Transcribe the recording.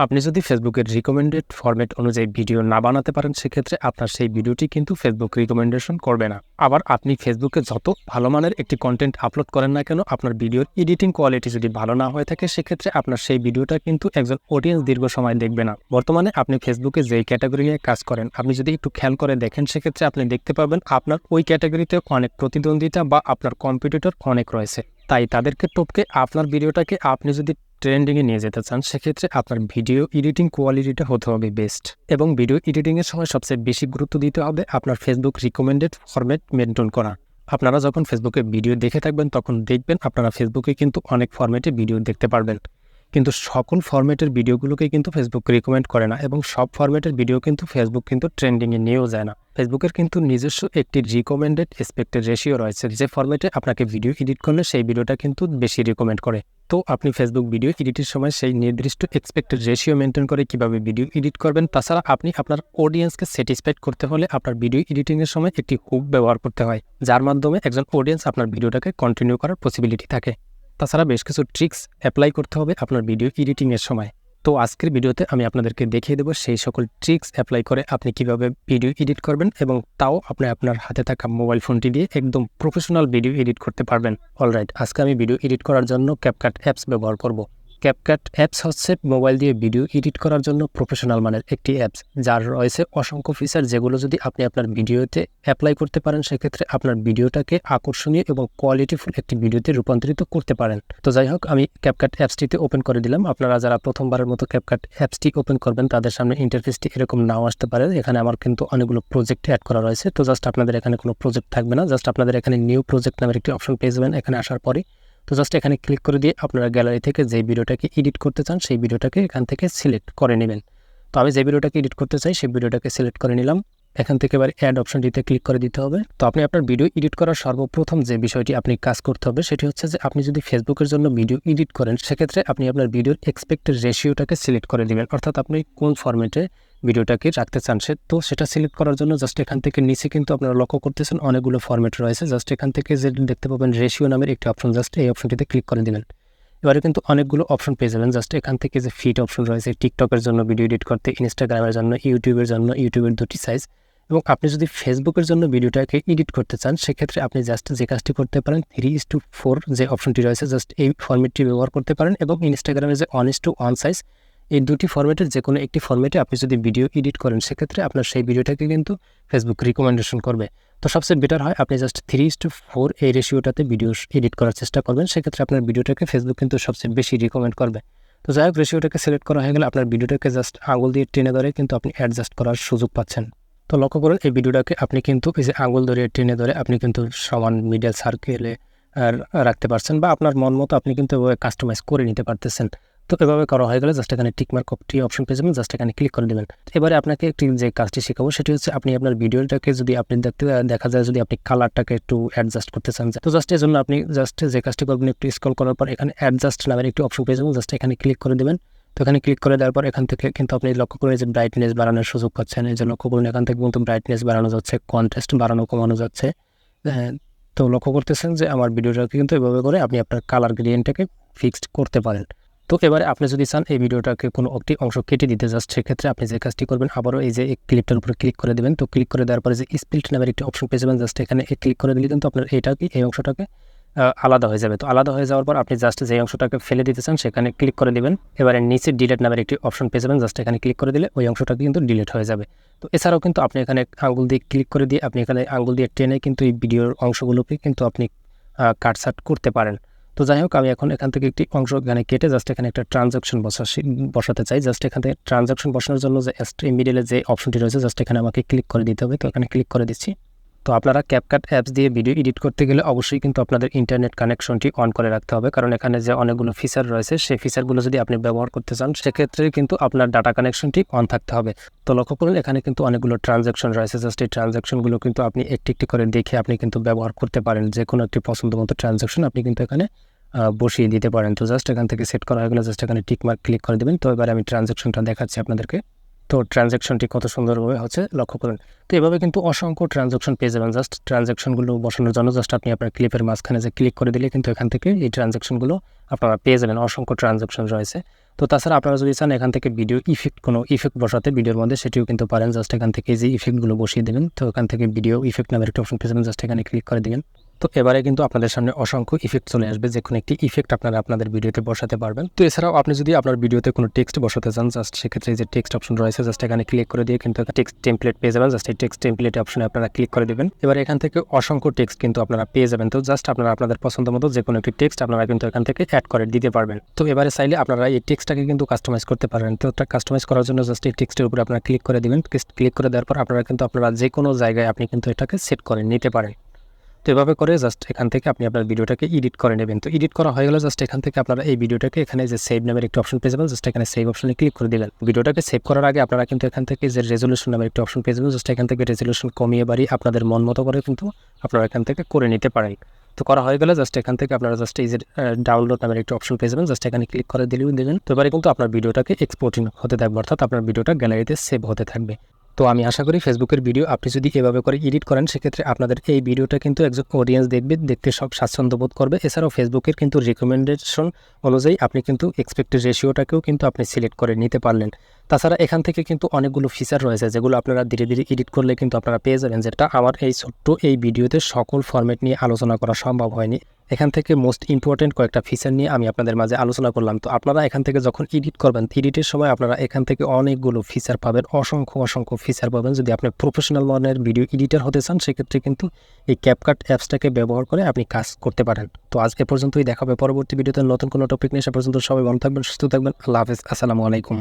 আপনি যদি ফেসবুকের রিকমেন্ডেড ফরম্যাট অনুযায়ী ভিডিও না বানাতে পারেন, সেক্ষেত্রে আপনার সেই ভিডিওটি কিন্তু ফেসবুক রিকমেন্ডেশন করবে না। আবার আপনি ফেসবুকে যত ভালো মানের একটি কন্টেন্ট আপলোড করেন না কেন, আপনার ভিডিওর এডিটিং কোয়ালিটি যদি ভালো না হয়ে থাকে, সেক্ষেত্রে আপনার সেই ভিডিওটা কিন্তু একজন অডিয়েন্স দীর্ঘ সময় দেখবে না। বর্তমানে আপনি ফেসবুকে যেই ক্যাটাগরি নিয়ে কাজ করেন, আপনি যদি একটু খেয়াল করে দেখেন, সেক্ষেত্রে আপনি দেখতে পাবেন আপনার ওই ক্যাটাগরিতে অনেক প্রতিদ্বন্দ্বিতা বা আপনার কম্পিটিটর অনেক রয়েছে। তাই তাদেরকে টপকে আপনার ভিডিওটাকে আপনি যদি ট্রেন্ডিংয়ে নিয়ে যেতে চান, সেক্ষেত্রে আপনার ভিডিও এডিটিং কোয়ালিটিটা হতে হবে বেস্ট। এবং ভিডিও এডিটিংয়ের সময় সবচেয়ে বেশি গুরুত্ব দিতে হবে আপনার ফেসবুক রিকমেন্ডেড ফরম্যাট মেনটেন করা। আপনারা যখন ফেসবুকে ভিডিও দেখে থাকবেন, তখন দেখবেন আপনারা ফেসবুকে কিন্তু অনেক ফরম্যাটে ভিডিও দেখতে পারবেন, কিন্তু সকল ফরম্যাটের ভিডিওগুলোকে কিন্তু ফেসবুক রিকমেন্ড করে না, এবং সব ফরম্যাটের ভিডিও কিন্তু ফেসবুক কিন্তু ট্রেন্ডিংয়ে নিয়েও যায় না। ফেসবুকের কিন্তু নিজস্ব একটি রিকমেন্ডেড এসপেক্টের রেশিও রয়েছে, যে ফরম্যাটে আপনাকে ভিডিও এডিট করলে সেই ভিডিওটা কিন্তু বেশি রিকমেন্ড করে। তো আপনি ফেসবুক ভিডিও এডিটের সময় সেই নির্দিষ্ট এক্সপেক্টেড রেশিও মেনটেন করে কীভাবে ভিডিও এডিট করবেন। তাছাড়া আপনি আপনার অডিয়েন্সকে স্যাটিসফাইড করতে হলে আপনার ভিডিও এডিটিংয়ের সময় একটি হুক ব্যবহার করতে হয়, যার মাধ্যমে একজন অডিয়েন্স আপনার ভিডিওটাকে কন্টিনিউ করার পসিবিলিটি থাকে। তাছাড়া বেশ কিছু ট্রিক্স অ্যাপ্লাই করতে হবে আপনার ভিডিও এডিটিংয়ের সময়। তো আজকের ভিডিওতে আমি আপনাদেরকে দেখিয়ে দেবো সেই সকল ট্রিক্স অ্যাপ্লাই করে আপনি কিভাবে ভিডিও এডিট করবেন, এবং তাও আপনি আপনার হাতে থাকা মোবাইল ফোনটি দিয়ে একদম প্রফেশনাল ভিডিও এডিট করতে পারবেন। অলরাইট, আজকে আমি ভিডিও এডিট করার জন্য ক্যাপকাট অ্যাপস ব্যবহার করব। ক্যাপকাট অ্যাপস হচ্ছে মোবাইল দিয়ে ভিডিও এডিট করার জন্য প্রফেশনাল মানের একটি অ্যাপস, যার রয়েছে অসংখ্য ফিচার, যেগুলো যদি আপনি আপনার ভিডিওতে অ্যাপ্লাই করতে পারেন, সেক্ষেত্রে আপনার ভিডিওটাকে আকর্ষণীয় এবং কোয়ালিটিফুল একটি ভিডিওতে রূপান্তরিত করতে পারেন। তো যাই হোক, আমি ক্যাপকাট অ্যাপসটিতে ওপেন করে দিলাম। আপনারা যারা প্রথমবারের মতো ক্যাপকাট অ্যাপসটি ওপেন করবেন, তাদের সামনে ইন্টারফেসটি এরকম নাও আসতে পারে। এখানে আমার কিন্তু অনেকগুলো প্রজেক্ট অ্যাড করা রয়েছে। তো জাস্ট আপনাদের এখানে কোনো প্রজেক্ট থাকবে না, জাস্ট আপনাদের এখানে নিউ প্রজেক্ট নামের একটি অপশন পেয়ে যাবেন এখানে আসার পরে। তো জাস্ট এখানে ক্লিক করে দিয়ে আপনারা গ্যালারি থেকে যে ভিডিওটাকে এডিট করতে চান, সেই ভিডিওটাকে এখান থেকে সিলেক্ট করে নেবেন। তো আমি যে ভিডিওটাকে এডিট করতে চাই, সেই ভিডিওটাকে সিলেক্ট করে নিলাম। এখান থেকে এবার অ্যাড অপশনটিতে ক্লিক করে দিতে হবে। তো আপনি আপনার ভিডিও এডিট করার সর্বপ্রথম যে বিষয়টি আপনি কাজ করতে হবে, সেটি হচ্ছে যে আপনি যদি ফেসবুকের জন্য ভিডিও এডিট করেন, সেক্ষেত্রে আপনি আপনার ভিডিওর এক্সপেক্টেড রেশিওটাকে সিলেক্ট করে দিবেন, অর্থাৎ আপনি কোন ফরম্যাটে ভিডিওটাকে রাখতে চান। তো সেটা সিলেক্ট করার জন্য জাস্ট এখান থেকে নিচে কিন্তু আপনারা লক্ষ্য করতেছেন অনেকগুলো ফরম্যাট রয়েছে। জাস্ট এখান থেকে যে দেখতে পাবেন রেশিও নামের একটি অপশন, জাস্ট এই অপশনটিতে ক্লিক করে দিবেন। এবারে কিন্তু অনেকগুলো অপশন পেয়ে যাবেন। জাস্ট এখান থেকে যে ফিট অপশন রয়েছে, টিকটকের জন্য ভিডিও এডিট করতে, ইনস্টাগ্রামের জন্য, ইউটিউবের জন্য, ইউটিউবের দুটি সাইজ। এবং আপনি যদি ফেসবুকের জন্য ভিডিওটাকে এডিট করতে চান, সেক্ষেত্রে আপনি জাস্ট যে কাজটি করতে পারেন, 3:4 যে অপশনটি রয়েছে, জাস্ট এই ফরম্যাটটি ব্যবহার করতে পারেন। এবং ইনস্টাগ্রামের যে 1:1 সাইজ, এই দুটি ফরম্যাটের যে কোনো একটি ফরম্যাটে আপনি যদি ভিডিও এডিট করেন, সেক্ষেত্রে আপনার সেই ভিডিওটাকে কিন্তু ফেসবুক রিকমেন্ডেশন করবে। তো সবচেয়ে বেটার হয় আপনি জাস্ট 3:4 এই রেশিওটাতে ভিডিও এডিট করার চেষ্টা করবেন, সেক্ষেত্রে আপনার ভিডিওটাকে ফেসবুক কিন্তু সবচেয়ে বেশি রিকমেন্ড করবে। তো যাই হোক, রেশিওটাকে সিলেক্ট করা হয়ে গেলে আপনার ভিডিওটাকে জাস্ট আঙুল দিয়ে টেনে ধরে কিন্তু আপনি অ্যাডজাস্ট করার সুযোগ পাচ্ছেন। তো লক্ষ্য করুন, এই ভিডিওটাকে আপনি কিন্তু এই যে আঙুল ধরে টেনে ধরে আপনি কিন্তু সমান মিডিয়াল সার্কেলে রাখতে পারছেন, বা আপনার মন মতো আপনি কিন্তু কাস্টমাইজ করে নিতে পারতেছেন। তো এভাবে করা হয়ে গেলে জাস্ট এখানে টিকমার্ক অপটি অপশন পেয়ে যাবেন, জাস্ট এখানে ক্লিক করে দেবেন। এবারে আপনাকে একটি যে কাজটি শেখাবো, সেটি হচ্ছে আপনি আপনার ভিডিওটাকে যদি আপনি দেখা যায় যদি আপনি কালারটাকে একটু অ্যাডজাস্ট করতে চান, তো জাস্ট এর জন্য আপনি জাস্ট যে কাজটি করবেন, একটু স্ক্রল করার পর এখানে অ্যাডজাস্ট নামের একটি অপশন পেয়ে যাবেন, জাস্ট এখানে ক্লিক করে দেবেন। তো এখানে ক্লিক করে দেওয়ার পর এখান থেকে কিন্তু আপনি লক্ষ্য করে যে ব্রাইটনেস বাড়ানোর সুযোগ পাচ্ছেন। এই যে লক্ষ্য করুন, এখান থেকে কিন্তু ব্রাইটনেস বাড়ানো যাচ্ছে, কন্ট্রাস্ট বাড়ানো কমানো যাচ্ছে। তো লক্ষ্য করতেছেন যে আমার ভিডিওটাকে কিন্তু এভাবে করে আপনি আপনার কালার গ্রেডিয়েন্টটাকে ফিক্সড করতে পারেন। তো এবারে আপনি যদি চান এই ভিডিওটাকে কোনো একটি অংশ কেটে দিতে, জাস্ট সেক্ষেত্রে আপনি যে কাজটি করবেন, আবারও এই যে ক্লিপটার উপরে ক্লিক করে দেবেন। তো ক্লিক করে দেওয়ার পরে যে স্প্লিট নামের একটি অপশন পেয়ে যাবেন, জাস্ট এখানে ক্লিক করে দিলে কিন্তু আপনার এই অংশটাকে আলাদা হয়ে যাবে। তো আলাদা হয়ে যাওয়ার পর আপনি জাস্ট যে অংশটাকে ফেলে দিতে চান, সেখানে ক্লিক করে দেবেন। এবারে নিচে ডিলিট নামের একটি অপশন পেয়ে যাবেন, জাস্ট এখানে ক্লিক করে দিলে ওই অংশটা কিন্তু ডিলিট হয়ে যাবে। তো এছাড়াও কিন্তু আপনি এখানে আঙ্গুল দিয়ে ক্লিক করে দিয়ে আপনি এখানে আঙ্গুল দিয়ে টেনে কিন্তু এই ভিডিওর অংশগুলোকে কিন্তু আপনি কাটছাট করতে পারেন। তো যাই হোক, আমি এখন এখান থেকে একটি অংশ এখানে কেটে জাস্ট এখানে একটা ট্রানজাকশন বসাতে চাই। জাস্ট এখান থেকে ট্রানজাকশন বসানোর জন্য যে মিডিলে যে অপশনটি রয়েছে, জাস্ট এখানে আমাকে ক্লিক করে দিতে হবে। তো এখানে ক্লিক করে দিচ্ছি। তো আপনারা ক্যাপকাট অ্যাপস দিয়ে ভিডিও এডিট করতে গেলে অবশ্যই কিন্তু আপনাদের ইন্টারনেট কানেকশনটি অন করে রাখতে হবে, কারণ এখানে যে অনেকগুলো ফিচার রয়েছে, সেই ফিচারগুলো যদি আপনি ব্যবহার করতে চান, সেক্ষেত্রে কিন্তু আপনার ডাটা কানেকশনটি অন থাকতে হবে। তো লক্ষ্য করুন, এখানে কিন্তু অনেকগুলো ট্রানজাকশন রয়েছে। জাস্ট এই ট্রানজাকশনগুলো কিন্তু আপনি একটি একটি করে দেখে আপনি কিন্তু ব্যবহার করতে পারেন। যে কোনো একটি পছন্দ মতো ট্রানজাকশন আপনি কিন্তু এখানে বসিয়ে দিতে পারেন। তো জাস্ট এখান থেকে সেট করা হয়ে গেলে জাস্ট এখানে টিকমার্ক ক্লিক করে দেবেন। তো এবার আমি ট্রানজাকশনটা দেখাচ্ছি আপনাদেরকে। তো ট্রানজাকশনটি কত সুন্দরভাবে হচ্ছে লক্ষ্য করুন। তো এভাবে কিন্তু অসংখ্য ট্রানজাকশন পেয়ে যাবেন। জাস্ট ট্রানজাকশনগুলো বসানোর জন্য জাস্ট আপনি আপনার ক্লিপের মাঝখানে যে ক্লিক করে দিলে কিন্তু এখান থেকে এই ট্রানজাকশনগুলো আপনারা পেয়ে যাবেন। অসংখ্য ট্রানজাকশন রয়েছে। তো তাছাড়া আপনারা যদি চান এখান থেকে ভিডিও কোনো ইফেক্ট বসাতে ভিডিওর মধ্যে সেটিও কিন্তু পারেন। জাস্ট এখান থেকে যে ইফেক্টগুলো বসিয়ে দেবেন, তো এখান থেকে ভিডিও ইফেক্ট নামের একটা অপশন পেয়ে যাবেন, জাস্ট এখানে ক্লিক করে দিবেন। তো এবারে কিন্তু আপনাদের সামনে অসংখ্য ইফেক্ট চলে আসবে, যে কোনো একটি ইফেক্ট আপনারা আপনাদের ভিডিওতে বসাতে পারবেন। তো এছাড়াও আপনি যদি আপনার ভিডিওতে কোনো টেক্সট বসাতে চান, জাস্ট সেক্ষেত্রে যে টেক্সট অপশন রয়েছে জাস্ট এখানে ক্লিক করে দিয়ে কিন্তু টেক্সট টেমপ্লেট পেয়ে যাবেন। জাস্ট এই টেক্সট টেমপ্লেট অপশনে আপনারা ক্লিক করে দেবেন। এবার এখান থেকে অসংখ্য টেক্সট কিন্তু আপনারা পেয়ে যাবেন। তো জাস্ট আপনারা আপনাদের পছন্দ মতো যে কোনো একটি টেক্সট আপনারা কিন্তু এখান থেকে অ্যাড করে দিতে পারবেন। তো এবারে চাইলে আপনারা এই টেক্সটটাকে কিন্তু কাস্টমাইজ করতে পারবেন। তো এটা কাস্টমাইজ করার জন্য জাস্ট এই টেক্সটের উপরে আপনারা ক্লিক করে দিবেন। ক্লিক করে দেওয়ার পর আপনারা যে কোনো জায়গায় আপনি কিন্তু এটাকে সেট করে নিতে পারেন। তো এভাবে করে জাস্ট এখান থেকে আপনি আপনার ভিডিওটাকে এডিট করে নেবেন। তো এডিট করা হয়ে গেলে জাস্ট এখান থেকে আপনারা এই ভিডিওটাকে এখানে যে সেভ নামের একটি অপশন পেয়ে যাবেন, জাস্ট এখানে সেভ অপশনে ক্লিক করে দিবেন। ভিডিওটাকে সেভ করার আগে আপনারা কিন্তু এখান থেকে যে রেজলিউশন নামের একটি অপশন পেয়ে যাবেন, জাস্ট এখান থেকে রেজলিউশন কমিয়ে বাড়িয়ে আপনাদের মন মতো করে কিন্তু আপনারা এখান থেকে করে নিতে পারেন। তো করা হয়ে গেলে জাস্ট এখান থেকে আপনারা জাস্ট এই যে ডাউনলোড নামের একটি অপশন পেয়ে যাবেন, জাস্ট এখানে ক্লিক করে দিলেও দেবেন। তো এবারে কিন্তু আপনার ভিডিওটাকে এক্সপোর্টিং হতে থাকবে, অর্থাৎ আপনার ভিডিওটা গ্যালারিতে সেভ হতে থাকবে। তো আমি আশা করি ফেসবুকের ভিডিও আপনি যদি এভাবে করে এডিট করেন, সেক্ষেত্রে আপনাদের এই ভিডিওটা কিন্তু একজন অডিয়েন্স দেখতে সব স্বাচ্ছন্দ্য বোধ করবে। এছাড়াও ফেসবুকের কিন্তু রিকমেন্ডেশন অনুযায়ী আপনি কিন্তু এক্সপেক্টেড রেশিওটাকেও কিন্তু আপনি সিলেক্ট করে নিতে পারলেন। তাছাড়া এখান থেকে কিন্তু অনেকগুলো ফিচার রয়েছে, যেগুলো আপনারা ধীরে ধীরে এডিট করলে কিন্তু আপনারা পেয়ে যাবেন, যেটা আমার এই ছোট্ট এই ভিডিওতে সকল ফরম্যাট নিয়ে আলোচনা করা সম্ভব হয়নি। এখান থেকে মোস্ট ইম্পর্টেন্ট কয়েকটা ফিচার নিয়ে আমি আপনাদের মাঝে আলোচনা করলাম। তো আপনারা এখান থেকে যখন এডিট করবেন, এডিটের সময় আপনারা এখান থেকে অনেকগুলো ফিচার পাবেন, অসংখ্য ফিচার পাবেন। যদি আপনি প্রফেশনাল মানের ভিডিও এডিটর হতে চান, সেক্ষেত্রে কিন্তু এই ক্যাপকাট অ্যাপসটাকে ব্যবহার করে আপনি কাজ করতে পারেন। তো আজ এ পর্যন্তই, দেখাবে পরবর্তী ভিডিওতে নতুন কোনো টপিক নিয়ে। সে পর্যন্ত সবাই ভালো থাকবেন, সুস্থ থাকবেন। আল্লাহ হাফেজ, আসসালামু আলাইকুম।